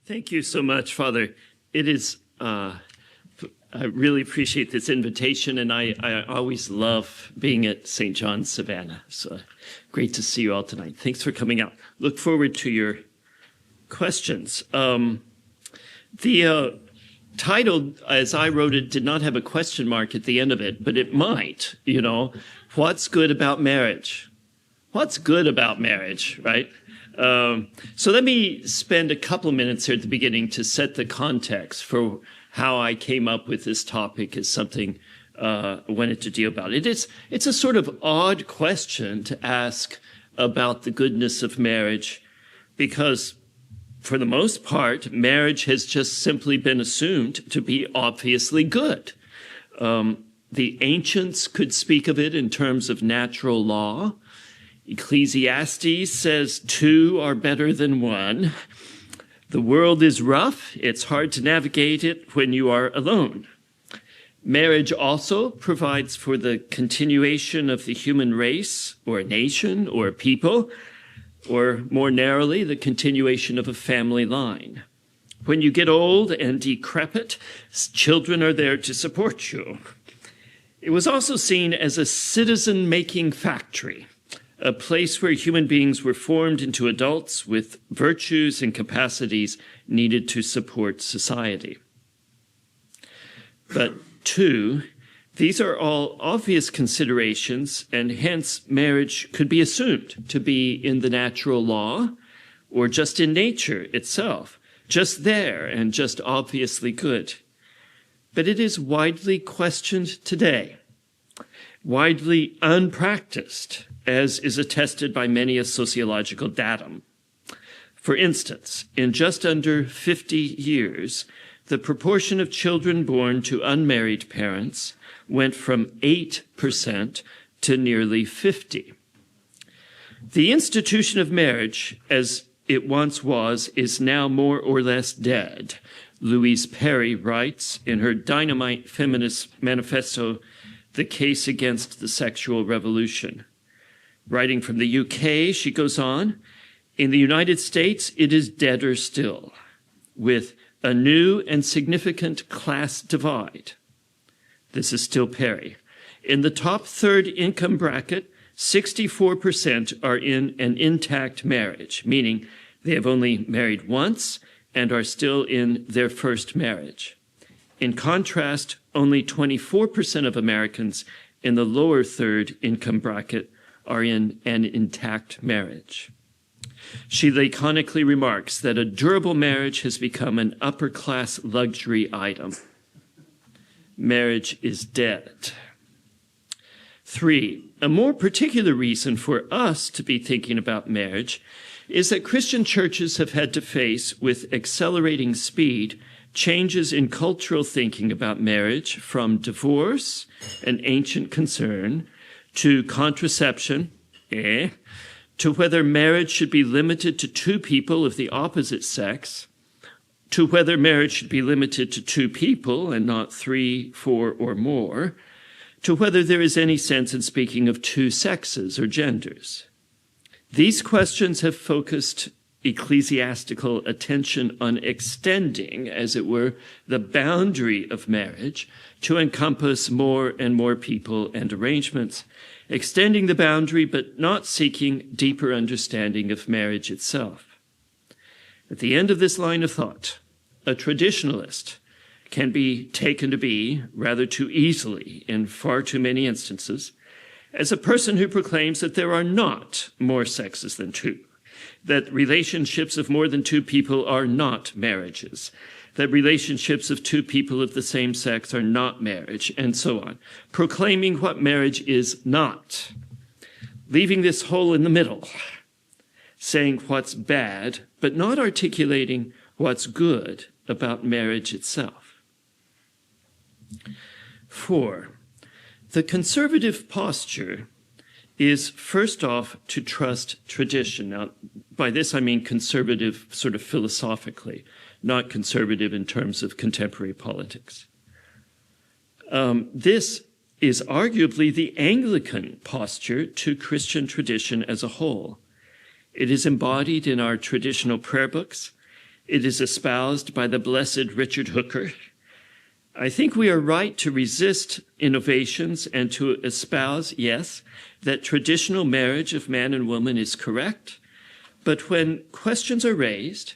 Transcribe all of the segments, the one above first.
Thank you so much, Father. It is, I really appreciate this invitation, and I always love being at St. John's, Savannah. So great to see you all tonight. Thanks for coming out. Look forward to your questions. The title, as I wrote it, did not have a question mark at the end of it, but it might, what's good about marriage? What's good about marriage, right? So let me spend a couple of minutes here at the beginning to set the context for how I came up with this topic as something I wanted to deal about. It's a sort of odd question to ask about the goodness of marriage because, for the most part, marriage has just simply been assumed to be obviously good. The ancients could speak of it in terms of natural law. Ecclesiastes says two are better than one. The world is rough. It's hard to navigate it when you are alone. Marriage also provides for the continuation of the human race or a nation or a people, or more narrowly, the continuation of a family line. When you get old and decrepit, children are there to support you. It was also seen as a citizen-making factory, a place where human beings were formed into adults with virtues and capacities needed to support society. But two, these are all obvious considerations, and hence marriage could be assumed to be in the natural law or just in nature itself, just there and just obviously good. But it is widely questioned today, widely unpracticed, as is attested by many a sociological datum. For instance, in just under 50 years, the proportion of children born to unmarried parents went from 8% to nearly 50%. The institution of marriage, as it once was, is now more or less dead. Louise Perry writes in her dynamite feminist manifesto, The Case Against the Sexual Revolution. Writing from the UK, she goes on, in the United States, it is deader still, with a new and significant class divide. This is still Perry. In the top third income bracket, 64% are in an intact marriage, meaning they have only married once and are still in their first marriage. In contrast, only 24% of Americans in the lower third income bracket are in an intact marriage. She laconically remarks that a durable marriage has become an upper-class luxury item. Marriage is dead. 3, a more particular reason for us to be thinking about marriage is that Christian churches have had to face, with accelerating speed, changes in cultural thinking about marriage, from divorce, an ancient concern, to contraception, to whether marriage should be limited to two people of the opposite sex, to whether marriage should be limited to two people and not 3, 4, or more, to whether there is any sense in speaking of two sexes or genders. These questions have focused ecclesiastical attention on extending, as it were, the boundary of marriage to encompass more and more people and arrangements, extending the boundary but not seeking deeper understanding of marriage itself. At the end of this line of thought, a traditionalist can be taken to be, rather too easily in far too many instances, as a person who proclaims that there are not more sexes than two, that relationships of more than two people are not marriages, that relationships of two people of the same sex are not marriage, and so on, proclaiming what marriage is not, leaving this hole in the middle, saying what's bad, but not articulating what's good about marriage itself. 4, the conservative posture is first off to trust tradition. Now, by this I mean conservative sort of philosophically, not conservative in terms of contemporary politics. This is arguably the Anglican posture to Christian tradition as a whole. It is embodied in our traditional prayer books. It is espoused by the blessed Richard Hooker. I think we are right to resist innovations and to espouse, yes, that traditional marriage of man and woman is correct. But when questions are raised,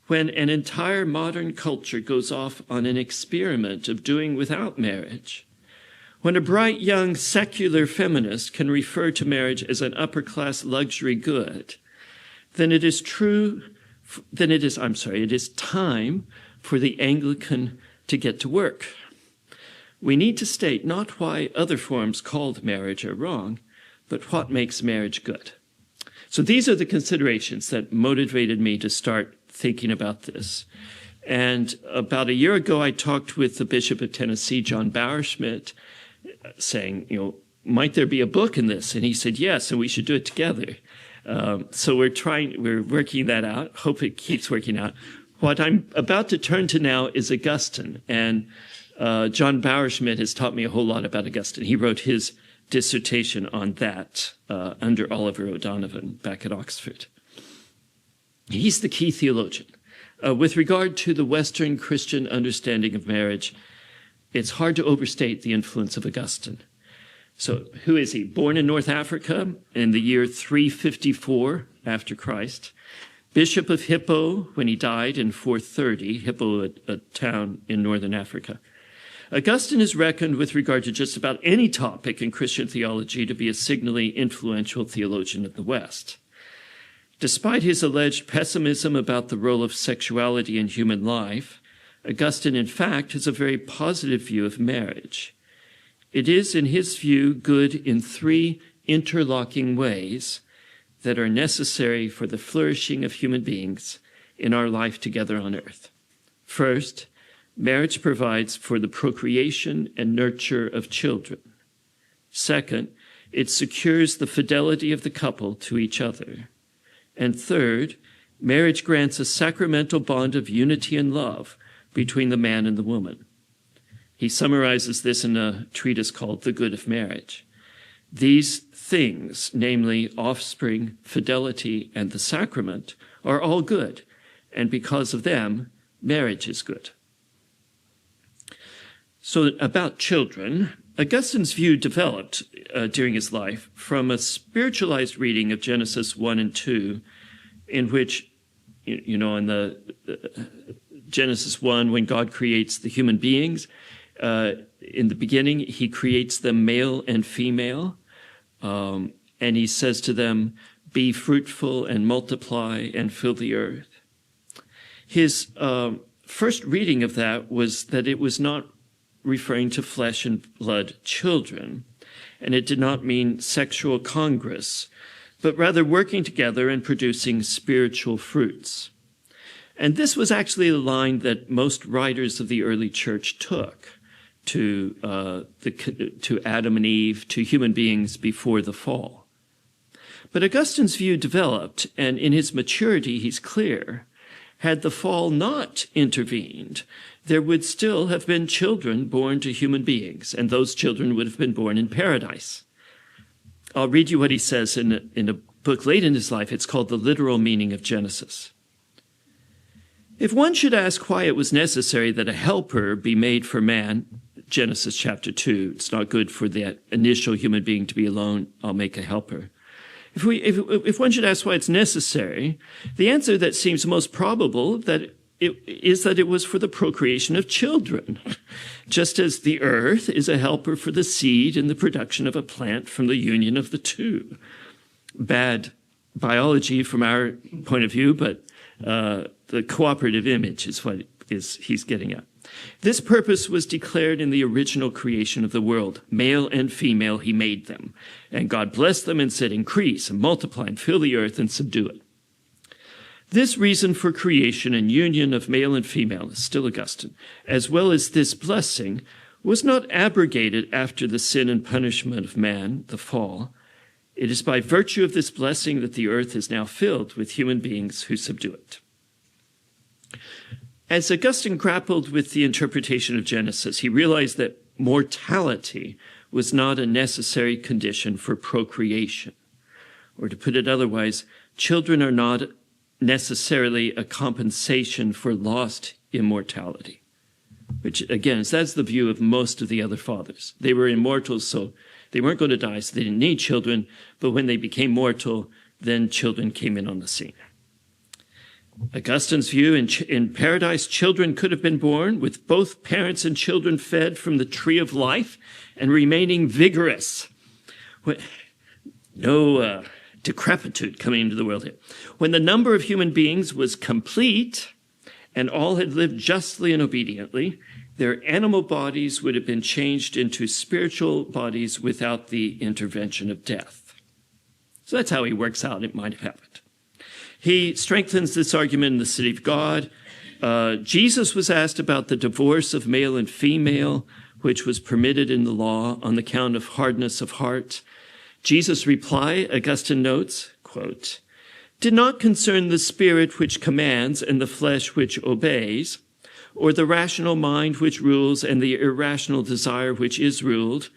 when an entire modern culture goes off on an experiment of doing without marriage, when a bright young secular feminist can refer to marriage as an upper-class luxury good, then it is time for the Anglican to get to work. We need to state not why other forms called marriage are wrong, but what makes marriage good. So these are the considerations that motivated me to start thinking about this. And about a year ago, I talked with the Bishop of Tennessee, John Bowerschmidt, saying, might there be a book in this? And he said, yes, and we should do it together. So we're working that out. Hope it keeps working out. What I'm about to turn to now is Augustine. And John Bowerschmidt has taught me a whole lot about Augustine. He wrote his dissertation on that under Oliver O'Donovan back at Oxford. He's the key theologian. With regard to the Western Christian understanding of marriage, it's hard to overstate the influence of Augustine. So who is he? Born in North Africa in the year 354 after Christ. Bishop of Hippo when he died in 430, Hippo, a town in northern Africa. Augustine is reckoned with regard to just about any topic in Christian theology to be a signally influential theologian of the West. Despite his alleged pessimism about the role of sexuality in human life, Augustine, in fact, has a very positive view of marriage. It is, in his view, good in three interlocking ways that are necessary for the flourishing of human beings in our life together on earth. First, marriage provides for the procreation and nurture of children. Second, it secures the fidelity of the couple to each other. And third, marriage grants a sacramental bond of unity and love between the man and the woman. He summarizes this in a treatise called The Good of Marriage. These things, namely offspring, fidelity, and the sacrament, are all good, and because of them, marriage is good. So about children, Augustine's view developed during his life from a spiritualized reading of Genesis 1 and 2, in which, in the Genesis 1, when God creates the human beings, in the beginning, he creates them male and female, and he says to them, be fruitful and multiply and fill the earth. His first reading of that was that it was not referring to flesh and blood children, and it did not mean sexual congress, but rather working together and producing spiritual fruits. And this was actually the line that most writers of the early church took to Adam and Eve, to human beings before the fall. But Augustine's view developed, and in his maturity, he's clear, had the fall not intervened, there would still have been children born to human beings, and those children would have been born in paradise. I'll read you what he says in a book late in his life. It's called The Literal Meaning of Genesis. If one should ask why it was necessary that a helper be made for man, Genesis chapter 2, it's not good for the initial human being to be alone, I'll make a helper. If one should ask why it's necessary, the answer that seems most probable is that it was for the procreation of children, just as the earth is a helper for the seed in the production of a plant from the union of the two. Bad biology from our point of view, but the cooperative image is what he's getting at. This purpose was declared in the original creation of the world. Male and female, he made them. And God blessed them and said, increase and multiply and fill the earth and subdue it. This reason for creation and union of male and female, is still Augustine, as well as this blessing, was not abrogated after the sin and punishment of man, the fall. It is by virtue of this blessing that the earth is now filled with human beings who subdue it. As Augustine grappled with the interpretation of Genesis, he realized that mortality was not a necessary condition for procreation. Or to put it otherwise, children are not necessarily a compensation for lost immortality, which, again, that's the view of most of the other fathers. They were immortal, so they weren't going to die, so they didn't need children, but when they became mortal, then children came in on the scene. Augustine's view, in paradise, children could have been born with both parents and children fed from the tree of life and remaining vigorous. No decrepitude coming into the world here. When the number of human beings was complete and all had lived justly and obediently, their animal bodies would have been changed into spiritual bodies without the intervention of death. So that's how he works out it might have happened. He strengthens this argument in The City of God. Jesus was asked about the divorce of male and female, which was permitted in the law on the count of hardness of heart. Jesus' reply, Augustine notes, quote, did not concern the spirit which commands and the flesh which obeys, or the rational mind which rules and the irrational desire which is ruled,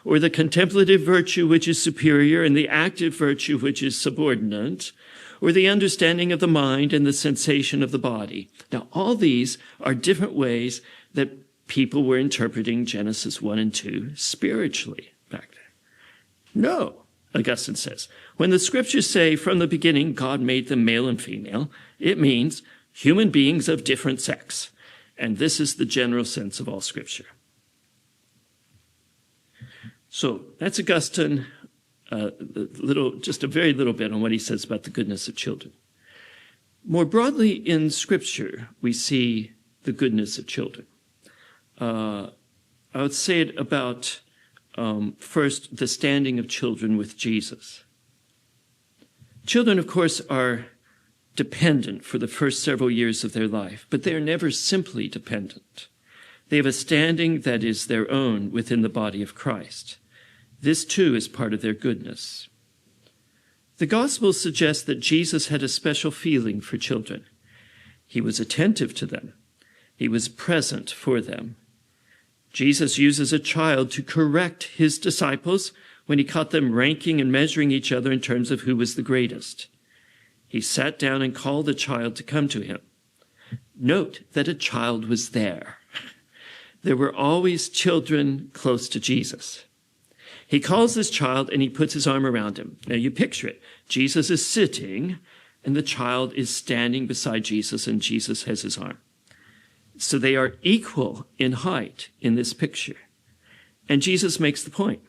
or the contemplative virtue which is superior and the active virtue which is subordinate, or the understanding of the mind and the sensation of the body. Now, all these are different ways that people were interpreting Genesis 1 and 2 spiritually back then. No, Augustine says, when the scriptures say from the beginning God made them male and female, it means human beings of different sex. And this is the general sense of all scripture. So that's Augustine. Just a very little bit on what he says about the goodness of children. More broadly in Scripture, we see the goodness of children. I would say it about, first, the standing of children with Jesus. Children, of course, are dependent for the first several years of their life, but they are never simply dependent. They have a standing that is their own within the body of Christ. This, too, is part of their goodness. The Gospels suggest that Jesus had a special feeling for children. He was attentive to them. He was present for them. Jesus uses a child to correct his disciples when he caught them ranking and measuring each other in terms of who was the greatest. He sat down and called the child to come to him. Note that a child was there. There were always children close to Jesus. He calls this child and he puts his arm around him. Now you picture it. Jesus is sitting and the child is standing beside Jesus and Jesus has his arm. So they are equal in height in this picture. And Jesus makes the point.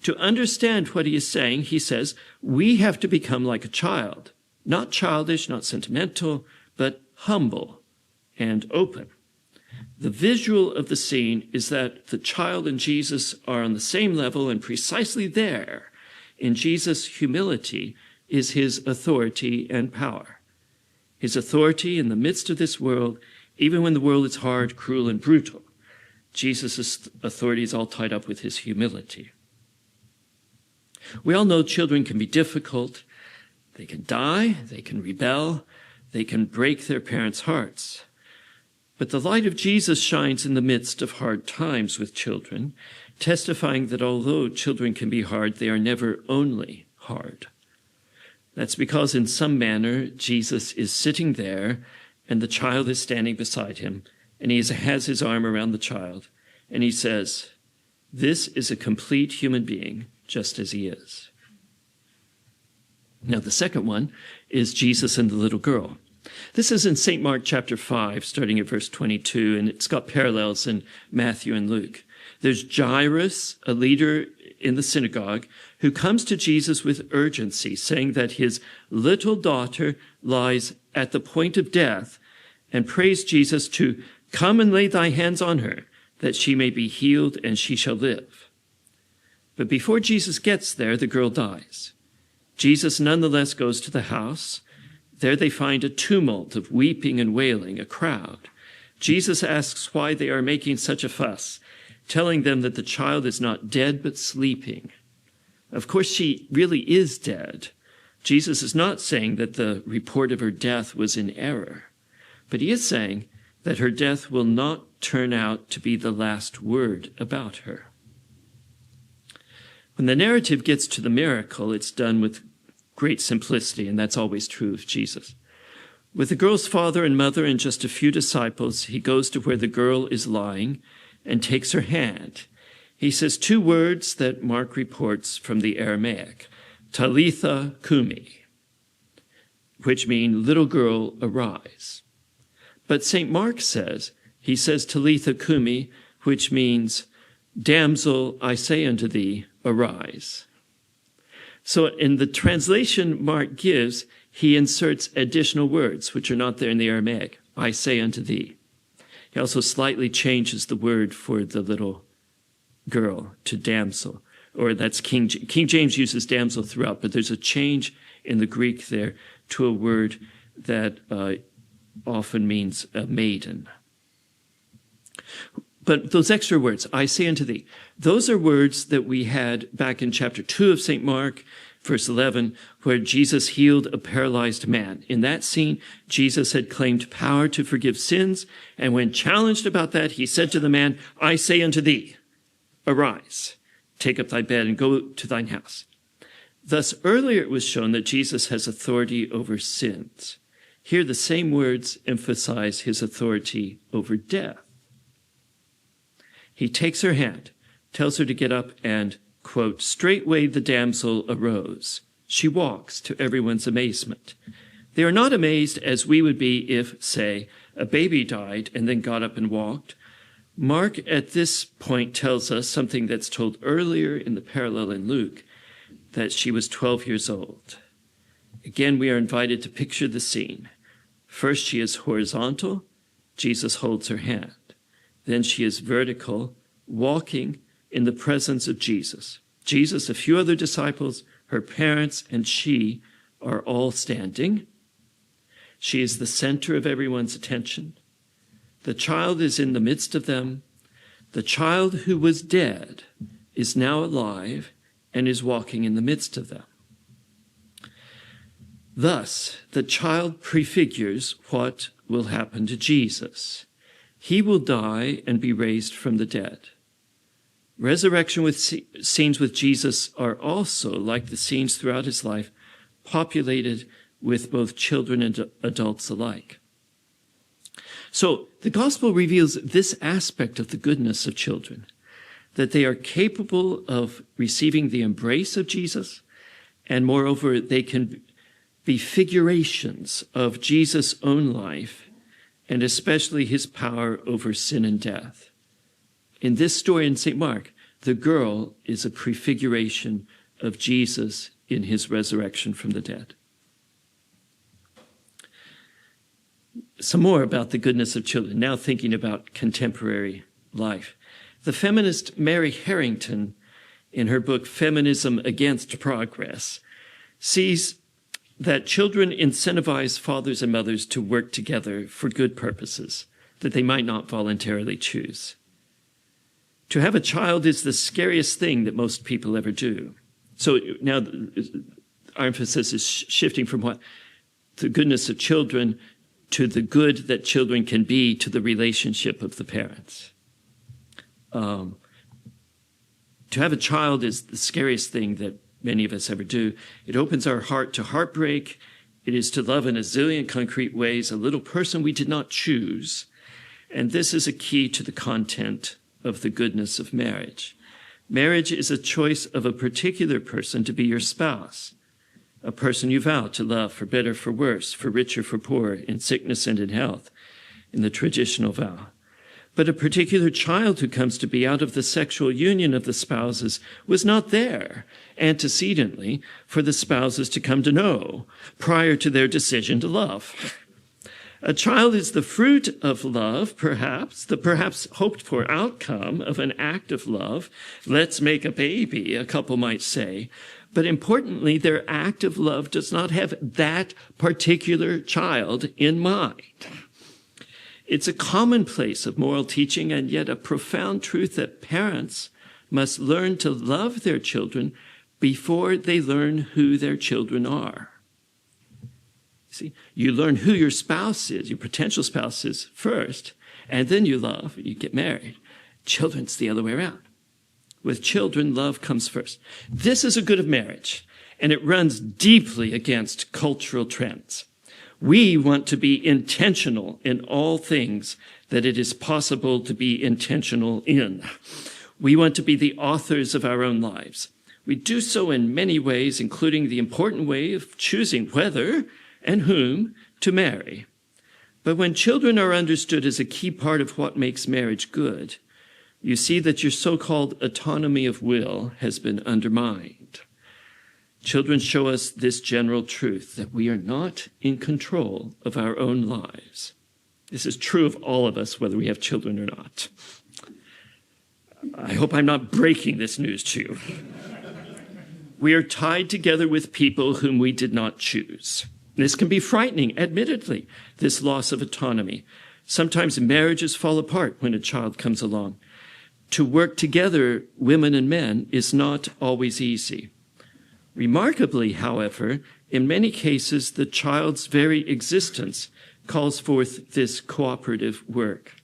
To understand what he is saying, he says, we have to become like a child. Not childish, not sentimental, but humble and open. The visual of the scene is that the child and Jesus are on the same level, and precisely there, in Jesus' humility, is his authority and power. His authority in the midst of this world, even when the world is hard, cruel, and brutal. Jesus' authority is all tied up with his humility. We all know children can be difficult. They can die, they can rebel, they can break their parents' hearts. But the light of Jesus shines in the midst of hard times with children, testifying that although children can be hard, they are never only hard. That's because in some manner, Jesus is sitting there and the child is standing beside him, and he has his arm around the child, and he says, this is a complete human being, just as he is. Now, the second one is Jesus and the little girl. This is in St. Mark chapter 5, starting at verse 22, and it's got parallels in Matthew and Luke. There's Jairus, a leader in the synagogue, who comes to Jesus with urgency, saying that his little daughter lies at the point of death, and prays Jesus to come and lay thy hands on her, that she may be healed and she shall live. But before Jesus gets there, the girl dies. Jesus nonetheless goes to the house. There they find a tumult of weeping and wailing, a crowd. Jesus asks why they are making such a fuss, telling them that the child is not dead but sleeping. Of course, she really is dead. Jesus is not saying that the report of her death was in error, but he is saying that her death will not turn out to be the last word about her. When the narrative gets to the miracle, it's done with great simplicity, and that's always true of Jesus. With the girl's father and mother and just a few disciples, he goes to where the girl is lying and takes her hand. He says two words that Mark reports from the Aramaic, Talitha Kumi, which mean, little girl, arise. But St. Mark says, he says Talitha Kumi, which means, damsel, I say unto thee, arise. So in the translation Mark gives, he inserts additional words, which are not there in the Aramaic, I say unto thee. He also slightly changes the word for the little girl to damsel, or that's King James uses damsel throughout, but there's a change in the Greek there to a word that often means a maiden. But those extra words, I say unto thee, those are words that we had back in chapter 2 of St. Mark, verse 11, where Jesus healed a paralyzed man. In that scene, Jesus had claimed power to forgive sins, and when challenged about that, he said to the man, I say unto thee, arise, take up thy bed and go to thine house. Thus, earlier it was shown that Jesus has authority over sins. Here, the same words emphasize his authority over death. He takes her hand, tells her to get up, and, quote, straightway the damsel arose. She walks, to everyone's amazement. They are not amazed as we would be if, say, a baby died and then got up and walked. Mark at this point tells us something that's told earlier in the parallel in Luke, that she was 12 years old. Again, we are invited to picture the scene. First, she is horizontal. Jesus holds her hand. Then she is vertical, walking in the presence of Jesus. Jesus, a few other disciples, her parents, and she are all standing. She is the center of everyone's attention. The child is in the midst of them. The child who was dead is now alive and is walking in the midst of them. Thus, the child prefigures what will happen to Jesus. He will die and be raised from the dead. Resurrection with scenes with Jesus are also, like the scenes throughout his life, populated with both children and adults alike. So the gospel reveals this aspect of the goodness of children, that they are capable of receiving the embrace of Jesus, and moreover, they can be figurations of Jesus' own life, and especially his power over sin and death. In this story in St. Mark, the girl is a prefiguration of Jesus in his resurrection from the dead. Some more about the goodness of children, now thinking about contemporary life. The feminist Mary Harrington, in her book Feminism Against Progress, sees that children incentivize fathers and mothers to work together for good purposes that they might not voluntarily choose. To have a child is the scariest thing that most people ever do. So now our emphasis is shifting from what the goodness of children to the good that children can be to the relationship of the parents. To have a child is the scariest thing that many of us ever do. It opens our heart to heartbreak. It is to love in a zillion concrete ways a little person we did not choose. And this is a key to the content of the goodness of marriage. Marriage is a choice of a particular person to be your spouse, a person you vow to love for better, for worse, for richer, for poorer, in sickness and in health, in the traditional vow. But a particular child who comes to be out of the sexual union of the spouses was not there antecedently for the spouses to come to know prior to their decision to love. A child is the fruit of love, perhaps, the perhaps hoped-for outcome of an act of love. Let's make a baby, a couple might say. But importantly, their act of love does not have that particular child in mind. It's a commonplace of moral teaching and yet a profound truth that parents must learn to love their children before they learn who their children are. See, you learn who your spouse is, your potential spouse is first, and then you love, you get married. Children's the other way around. With children, love comes first. This is a good of marriage, and it runs deeply against cultural trends. We want to be intentional in all things that it is possible to be intentional in. We want to be the authors of our own lives. We do so in many ways, including the important way of choosing whether and whom to marry. But when children are understood as a key part of what makes marriage good, you see that your so-called autonomy of will has been undermined. Children show us this general truth, that we are not in control of our own lives. This is true of all of us, whether we have children or not. I hope I'm not breaking this news to you. We are tied together with people whom we did not choose. This can be frightening, admittedly, this loss of autonomy. Sometimes marriages fall apart when a child comes along. To work together, women and men, is not always easy. Remarkably, however, in many cases, the child's very existence calls forth this cooperative work.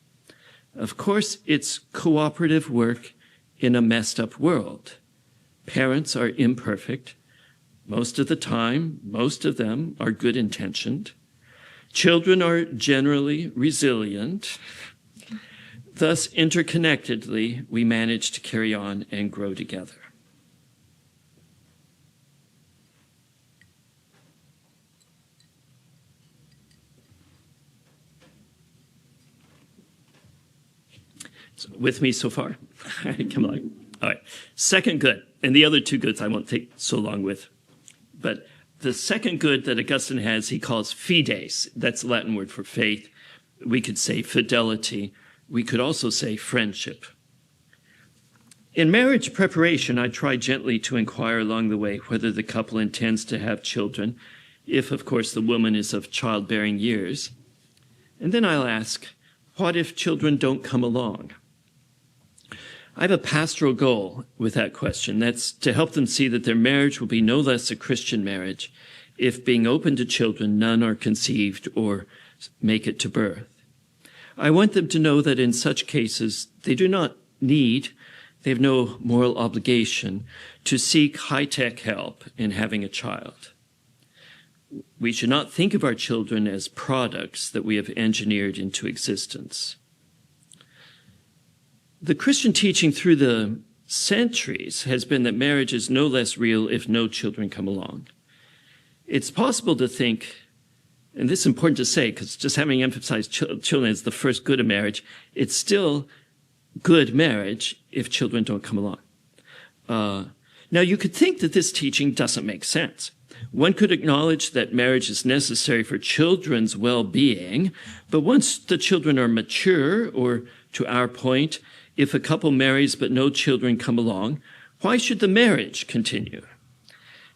Of course, it's cooperative work in a messed up world. Parents are imperfect. Most of the time, most of them are good-intentioned. Children are generally resilient. Thus, interconnectedly, we manage to carry on and grow together. So, with me so far? Come on. All right. Second good, and the other two goods I won't take so long with. But the second good that Augustine has, he calls fides. That's the Latin word for faith. We could say fidelity. We could also say friendship. In marriage preparation, I try gently to inquire along the way whether the couple intends to have children, if, of course, the woman is of childbearing years. And then I'll ask, what if children don't come along? I have a pastoral goal with that question. That's to help them see that their marriage will be no less a Christian marriage if, being open to children, none are conceived or make it to birth. I want them to know that in such cases, they do not need, they have no moral obligation to seek high-tech help in having a child. We should not think of our children as products that we have engineered into existence. The Christian teaching through the centuries has been that marriage is no less real if no children come along. It's possible to think, and this is important to say because just having emphasized children as the first good of marriage, it's still good marriage if children don't come along. Now, you could think that this teaching doesn't make sense. One could acknowledge that marriage is necessary for children's well-being, but once the children are mature, or to our point, if a couple marries but no children come along, why should the marriage continue?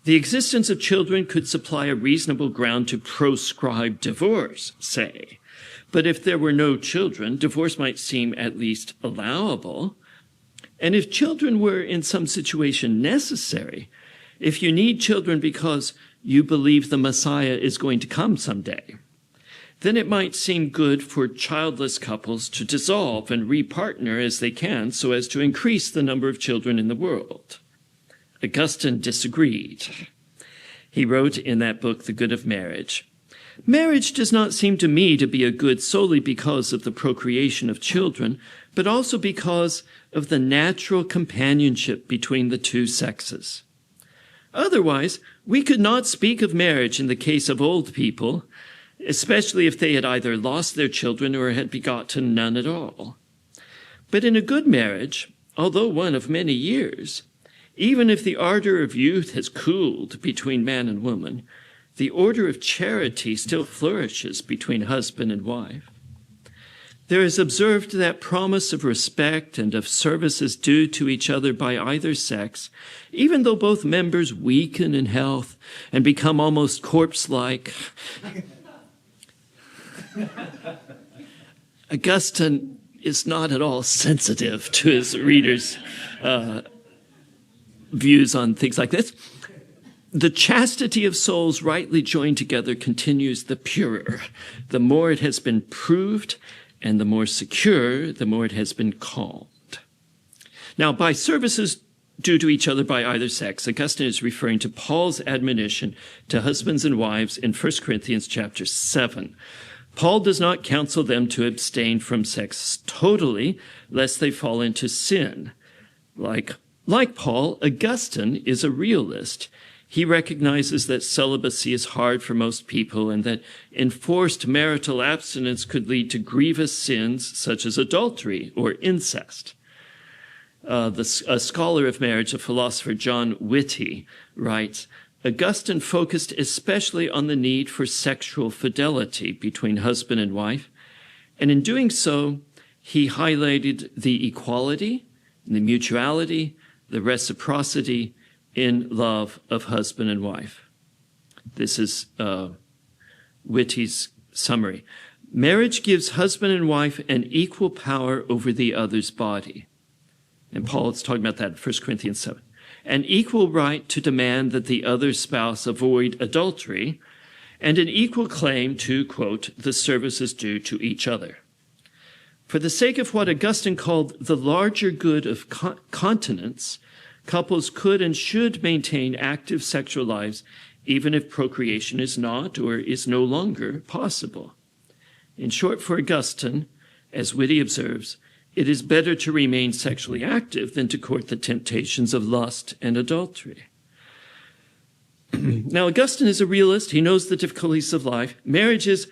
The existence of children could supply a reasonable ground to proscribe divorce, say. But if there were no children, divorce might seem at least allowable. And if children were in some situation necessary, if you need children because you believe the Messiah is going to come someday, then it might seem good for childless couples to dissolve and repartner as they can so as to increase the number of children in the world. Augustine disagreed. He wrote in that book, The Good of Marriage, "Marriage does not seem to me to be a good solely because of the procreation of children, but also because of the natural companionship between the two sexes. Otherwise, we could not speak of marriage in the case of old people, especially if they had either lost their children or had begotten none at all. But in a good marriage, although one of many years, even if the ardor of youth has cooled between man and woman, the order of charity still flourishes between husband and wife. There is observed that promise of respect and of services due to each other by either sex, even though both members weaken in health and become almost corpse-like." Augustine is not at all sensitive to his readers' views on things like this. "The chastity of souls rightly joined together continues the purer, the more it has been proved, and the more secure, the more it has been calmed. Now, by services due to each other by either sex. Augustine is referring to Paul's admonition to husbands and wives in 1 Corinthians chapter 7. Paul does not counsel them to abstain from sex totally, lest they fall into sin. Like Paul, Augustine is a realist. He recognizes that celibacy is hard for most people and that enforced marital abstinence could lead to grievous sins such as adultery or incest. A scholar of marriage, a philosopher, John Whitty, writes, Augustine focused especially on the need for sexual fidelity between husband and wife, and in doing so, he highlighted the equality, the mutuality, the reciprocity in love of husband and wife. This is Whitty's summary. Marriage gives husband and wife an equal power over the other's body. And Paul is talking about that in 1 Corinthians 7. An equal right to demand that the other spouse avoid adultery, and an equal claim to, quote, the services due to each other. For the sake of what Augustine called the larger good of continence, couples could and should maintain active sexual lives even if procreation is not or is no longer possible. In short, for Augustine, as Whitty observes, it is better to remain sexually active than to court the temptations of lust and adultery. Now, Augustine is a realist. He knows the difficulties of life. Marriage is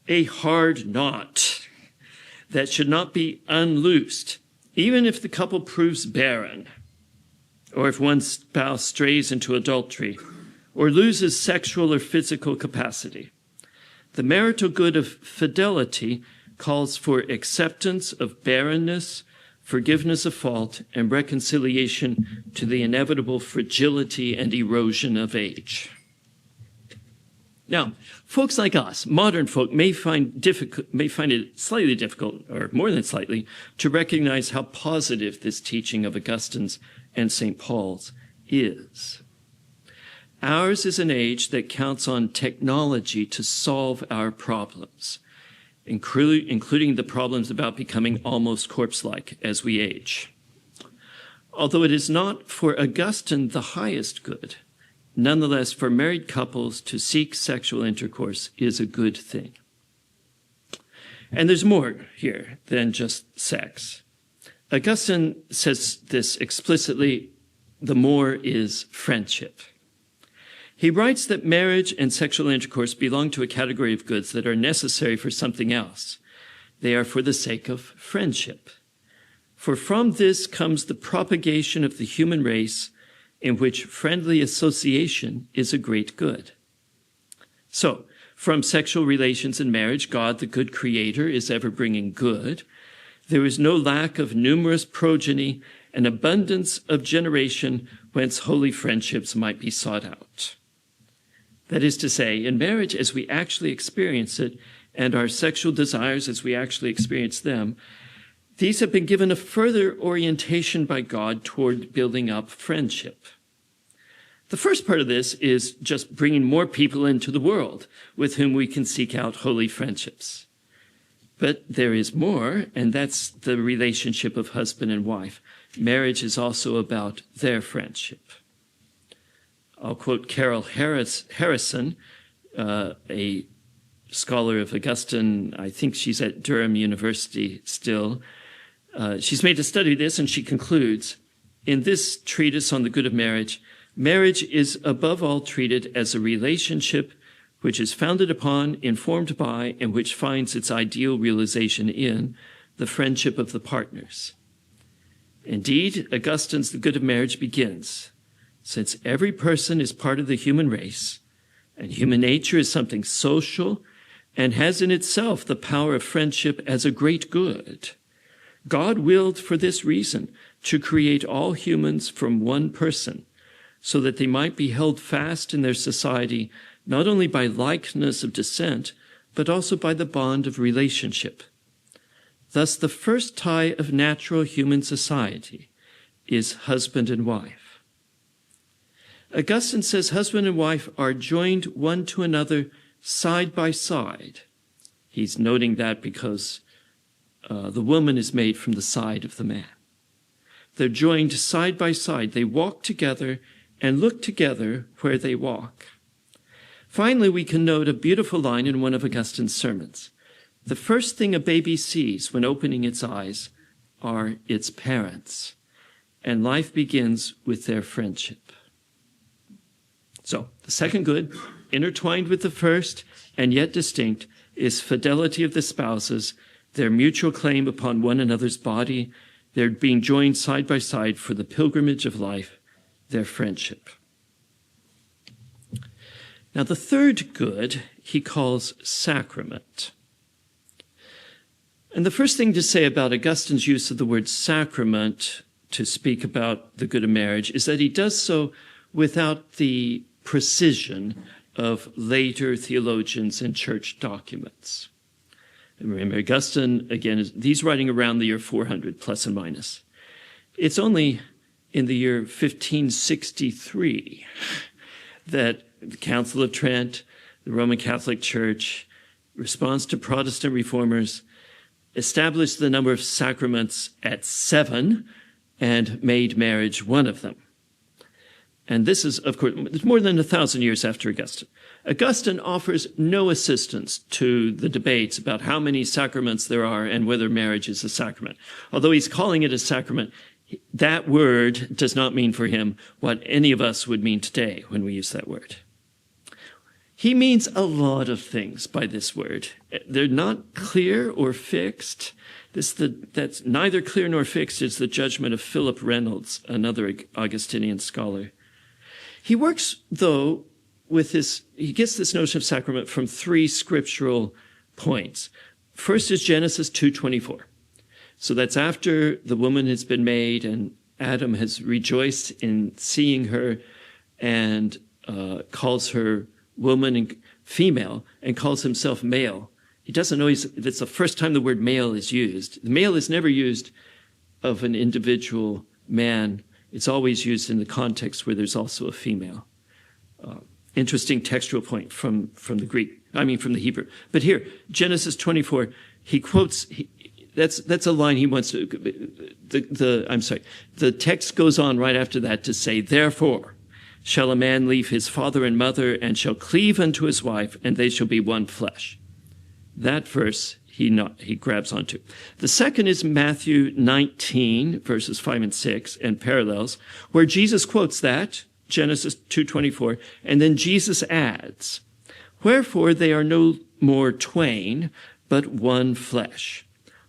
a hard knot that should not be unloosed, even if the couple proves barren, or if one spouse strays into adultery, or loses sexual or physical capacity. The marital good of fidelity calls for acceptance of barrenness, forgiveness of fault, and reconciliation to the inevitable fragility and erosion of age. Now, folks like us, modern folk, may find it slightly difficult, or more than slightly, to recognize how positive this teaching of Augustine's and St. Paul's is. Ours is an age that counts on technology to solve our problems, including the problems about becoming almost corpse-like as we age. Although it is not for Augustine the highest good, nonetheless, for married couples to seek sexual intercourse is a good thing. And there's more here than just sex. Augustine says this explicitly, the more is friendship. He writes that marriage and sexual intercourse belong to a category of goods that are necessary for something else. They are for the sake of friendship. For from this comes the propagation of the human race, in which friendly association is a great good. So, from sexual relations in marriage, God, the good creator, is ever bringing good. There is no lack of numerous progeny and abundance of generation whence holy friendships might be sought out. That is to say, in marriage as we actually experience it, and our sexual desires as we actually experience them, these have been given a further orientation by God toward building up friendship. The first part of this is just bringing more people into the world with whom we can seek out holy friendships. But there is more, and that's the relationship of husband and wife. Marriage is also about their friendship. I'll quote Carol Harrison, a scholar of Augustine. I think she's at Durham University still. She's made a study of this, and she concludes, in this treatise on the good of marriage, marriage is above all treated as a relationship which is founded upon, informed by, and which finds its ideal realization in the friendship of the partners. Indeed, Augustine's The Good of Marriage begins, since every person is part of the human race, and human nature is something social and has in itself the power of friendship as a great good. God willed for this reason to create all humans from one person, so that they might be held fast in their society not only by likeness of descent, but also by the bond of relationship. Thus, the first tie of natural human society is husband and wife. Augustine says husband and wife are joined one to another side by side. He's noting that because the woman is made from the side of the man. They're joined side by side. They walk together and look together where they walk. Finally, we can note a beautiful line in one of Augustine's sermons. The first thing a baby sees when opening its eyes are its parents, and life begins with their friendship. So, the second good, intertwined with the first and yet distinct, is fidelity of the spouses, their mutual claim upon one another's body, their being joined side by side for the pilgrimage of life, their friendship. Now, the third good he calls sacrament. And the first thing to say about Augustine's use of the word sacrament to speak about the good of marriage is that he does so without the precision of later theologians and church documents. And remember, Augustine, again, he's writing around the year 400, plus and minus. It's only in the year 1563 that the Council of Trent, the Roman Catholic Church, response to Protestant reformers, established the number of sacraments at 7 and made marriage one of them. And this is, of course, more than 1,000 years after Augustine. Augustine offers no assistance to the debates about how many sacraments there are and whether marriage is a sacrament. Although he's calling it a sacrament, that word does not mean for him what any of us would mean today when we use that word. He means a lot of things by this word. They're not clear or fixed. That's neither clear nor fixed is the judgment of Philip Reynolds, another Augustinian scholar. He works, though, he gets this notion of sacrament from 3 scriptural points. First is Genesis 2:24. So that's after the woman has been made and Adam has rejoiced in seeing her and calls her woman and female and calls himself male. He doesn't know that's the first time the word male is used. The male is never used of an individual man. It's always used in the context where there's also a female. Interesting textual point from the Hebrew. But here, Genesis 24, he quotes, that's a line he wants to, the text goes on right after that to say, therefore, shall a man leave his father and mother and shall cleave unto his wife, and they shall be one flesh. That verse he grabs onto. The second is Matthew 19, verses 5 and 6, and parallels, where Jesus quotes that, Genesis 2:24, and then Jesus adds, wherefore they are no more twain, but one flesh.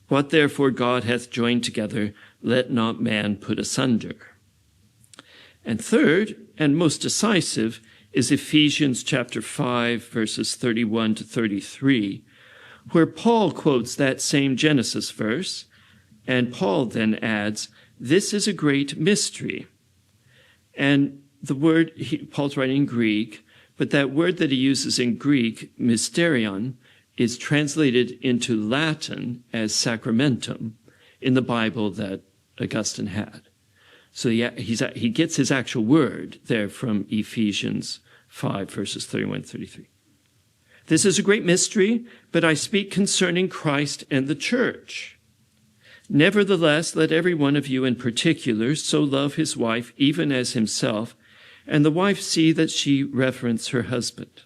What therefore God hath joined together, let not man put asunder. And third, and most decisive, is Ephesians chapter 5, verses 31 to 33, where Paul quotes that same Genesis verse, and Paul then adds, this is a great mystery. And the word, Paul's writing in Greek, but that word that he uses in Greek, mysterion, is translated into Latin as sacramentum in the Bible that Augustine had. So he gets his actual word there from Ephesians 5, verses 31 to 33. This is a great mystery, but I speak concerning Christ and the church. Nevertheless, let every one of you in particular so love his wife even as himself, and the wife see that she reverence her husband.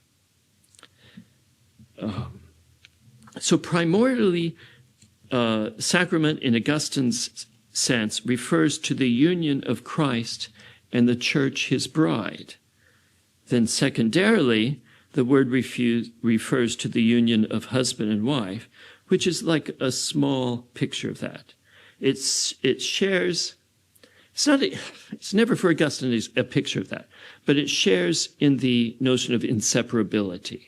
So primarily, sacrament in Augustine's sense refers to the union of Christ and the church, his bride. Then secondarily, the word refers to the union of husband and wife, which is like a small picture of that. It shares, it's never for Augustine a picture of that, but it shares in the notion of inseparability.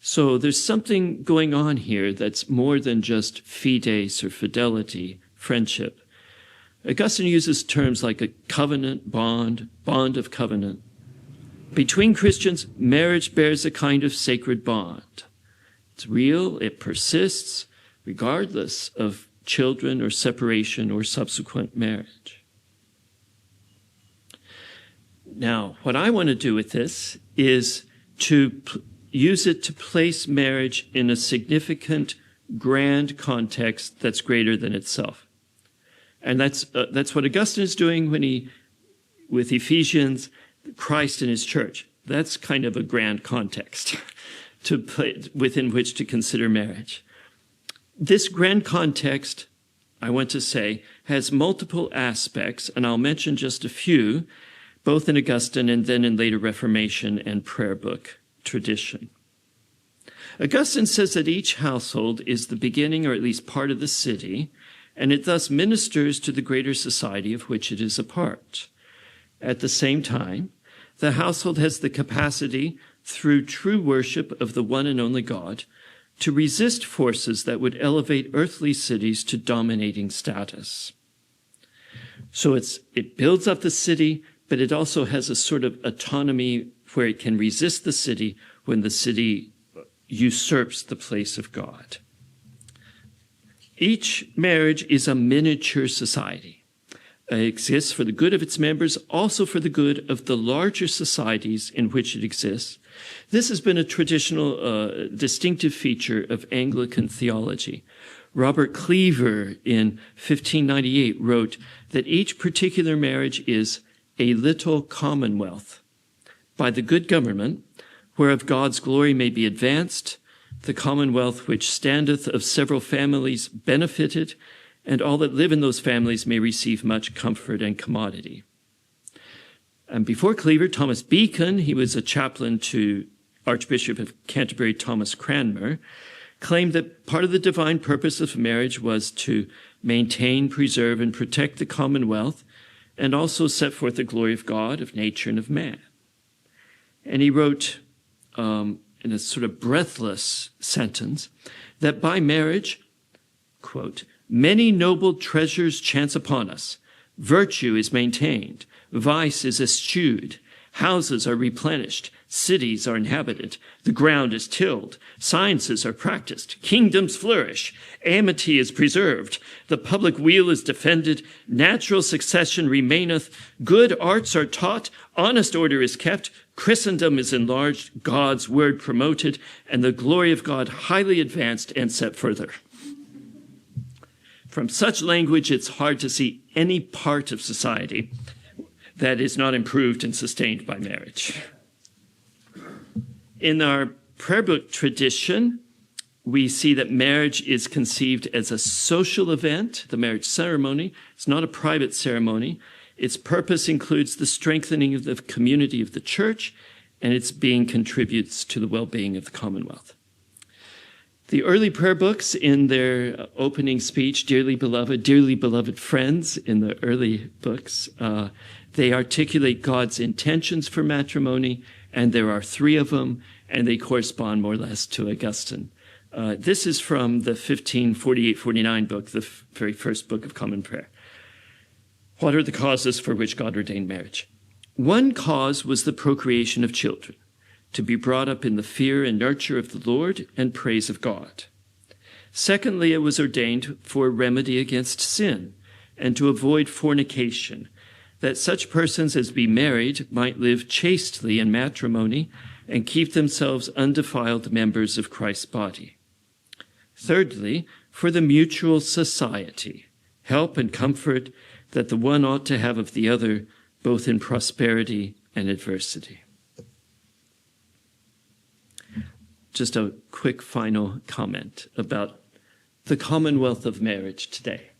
So there's something going on here that's more than just fides or fidelity, friendship. Augustine uses terms like a covenant bond of covenant. Between Christians, marriage bears a kind of sacred bond. It's real, it persists, regardless of children or separation or subsequent marriage. Now, what I want to do with this is to use it to place marriage in a significant, grand context that's greater than itself. And that's what Augustine is doing with Ephesians, Christ and his church. That's kind of a grand context within which to consider marriage. This grand context, I want to say, has multiple aspects, and I'll mention just a few, both in Augustine and then in later Reformation and prayer book tradition. Augustine says that each household is the beginning or at least part of the city, and it thus ministers to the greater society of which it is a part. At the same time, the household has the capacity, through true worship of the one and only God, to resist forces that would elevate earthly cities to dominating status. So it builds up the city, but it also has a sort of autonomy where it can resist the city when the city usurps the place of God. Each marriage is a miniature society. It exists for the good of its members, also for the good of the larger societies in which it exists. This has been a traditional, distinctive feature of Anglican theology. Robert Cleaver in 1598 wrote that each particular marriage is a little commonwealth. By the good government, whereof God's glory may be advanced, the commonwealth which standeth of several families benefited, and all that live in those families may receive much comfort and commodity. And before Cleaver, Thomas Beacon, he was a chaplain to Archbishop of Canterbury Thomas Cranmer, claimed that part of the divine purpose of marriage was to maintain, preserve, and protect the commonwealth, and also set forth the glory of God, of nature, and of man. And he wrote in a sort of breathless sentence that by marriage, quote, many noble treasures chance upon us. Virtue is maintained. Vice is eschewed. Houses are replenished. Cities are inhabited. The ground is tilled. Sciences are practiced. Kingdoms flourish. Amity is preserved. The public weal is defended. Natural succession remaineth. Good arts are taught. Honest order is kept. Christendom is enlarged. God's word promoted. And the glory of God highly advanced and set further. From such language, it's hard to see any part of society that is not improved and sustained by marriage. In our prayer book tradition, we see that marriage is conceived as a social event, the marriage ceremony. It's not a private ceremony. Its purpose includes the strengthening of the community of the church, and its being contributes to the well-being of the commonwealth. The early prayer books, in their opening speech, dearly beloved friends, in the early books, they articulate God's intentions for matrimony, and there are 3 of them, and they correspond more or less to Augustine. This is from the 1548-49 book, the very first book of Common Prayer. What are the causes for which God ordained marriage? One cause was the procreation of children, to be brought up in the fear and nurture of the Lord and praise of God. Secondly, it was ordained for a remedy against sin and to avoid fornication, that such persons as be married might live chastely in matrimony and keep themselves undefiled members of Christ's body. Thirdly, for the mutual society, help and comfort that the one ought to have of the other, both in prosperity and adversity. Just a quick final comment about the commonwealth of marriage today.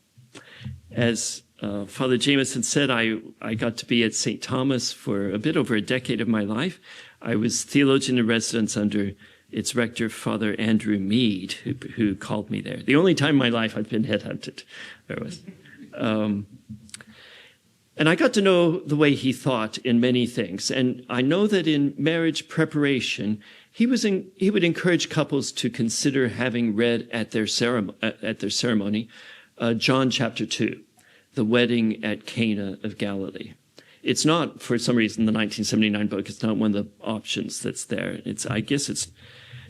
As Father Jameson said, I got to be at St. Thomas for a bit over a decade of my life. I was theologian-in-residence under its rector, Father Andrew Mead, who called me there. The only time in my life I've been headhunted. There was. And I got to know the way he thought in many things. And I know that in marriage preparation, he would encourage couples to consider having read at their ceremony John chapter 2, the wedding at Cana of Galilee. It's not, for some reason, the 1979 book. It's not one of the options that's there. It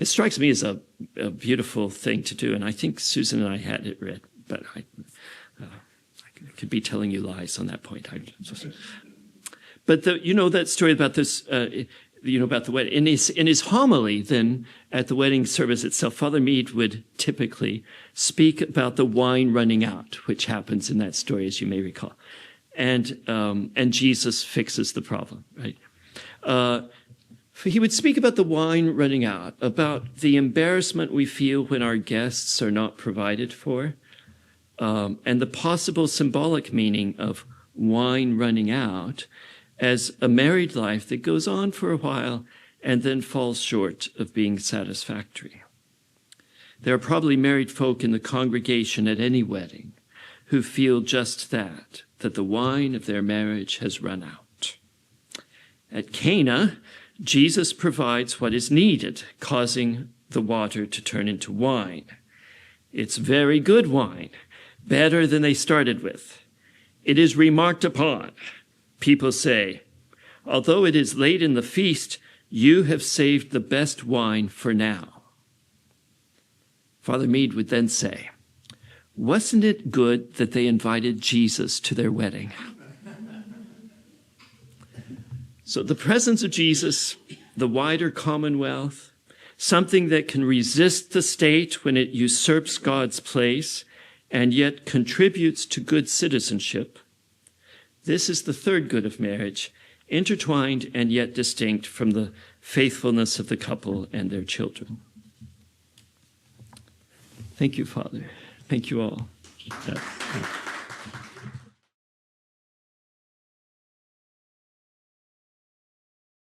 strikes me as a beautiful thing to do, and I think Susan and I had it read, but I could be telling you lies on that point. But you know that story about this. about the wedding. In his homily, then, at the wedding service itself, Father Mead would typically speak about the wine running out, which happens in that story, as you may recall. And Jesus fixes the problem, right? He would speak about the wine running out, about the embarrassment we feel when our guests are not provided for, and the possible symbolic meaning of wine running out as a married life that goes on for a while and then falls short of being satisfactory. There are probably married folk in the congregation at any wedding who feel just that the wine of their marriage has run out. At Cana, Jesus provides what is needed, causing the water to turn into wine. It's very good wine, better than they started with. It is remarked upon. People say, although it is late in the feast, you have saved the best wine for now. Father Mead would then say, wasn't it good that they invited Jesus to their wedding? So the presence of Jesus, the wider commonwealth, something that can resist the state when it usurps God's place and yet contributes to good citizenship. This is the third good of marriage, intertwined and yet distinct from the faithfulness of the couple and their children. Thank you, Father. Thank you all.